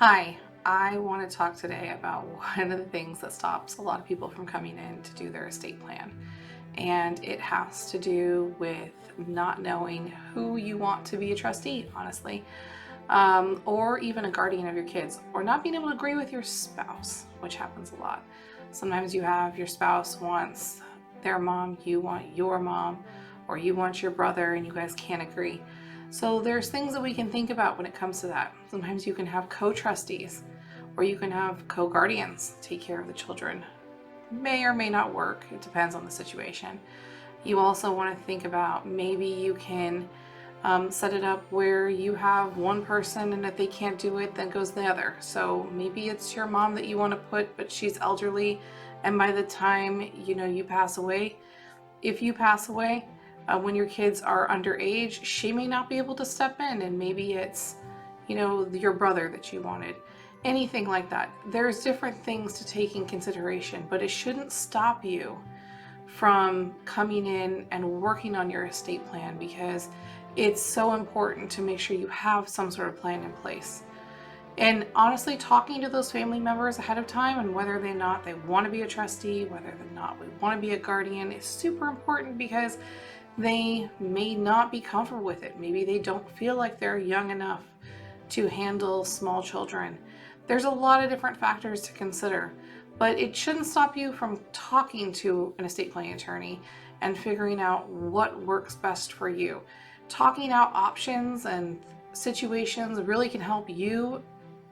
Hi, I want to talk today about one of the things that stops a lot of people from coming in to do their estate plan. And it has to do with not knowing who you want to be a trustee, honestly, or even a guardian of your kids, or not being able to agree with your spouse, which happens a lot. Sometimes you have your spouse wants their mom, you want your mom, or you want your brother, and you guys can't agree. So there's things that we can think about when it comes to that. Sometimes you can have co-trustees, or you can have co-guardians take care of the children. May or may not work, it depends on the situation. You also want to think about maybe you can set it up where you have one person, and if they can't do it, then goes the other. So maybe it's your mom that you want to put, but she's elderly, and by the time you pass away, if you pass away, when your kids are underage, she may not be able to step in, and maybe it's your brother that you wanted. Anything like that. There's different things to take in consideration, but it shouldn't stop you from coming in and working on your estate plan, because it's so important to make sure you have some sort of plan in place. And honestly, talking to those family members ahead of time and whether or not they want to be a trustee, whether or not we want to be a guardian, is super important, because they may not be comfortable with it. Maybe they don't feel like they're young enough to handle small children. There's a lot of different factors to consider, but it shouldn't stop you from talking to an estate planning attorney and figuring out what works best for you. Talking out options and situations really can help you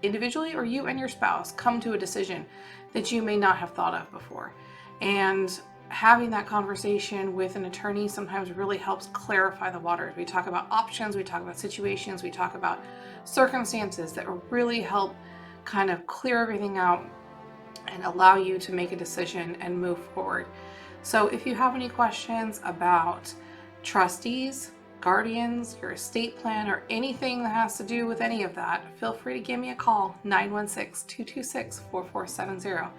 individually, or you and your spouse, come to a decision that you may not have thought of before. And having that conversation with an attorney sometimes really helps clarify the waters. We talk about options, we talk about situations, we talk about circumstances that really help kind of clear everything out and allow you to make a decision and move forward. So if you have any questions about trustees, guardians, your estate plan, or anything that has to do with any of that, feel free to give me a call, 916-226-4470.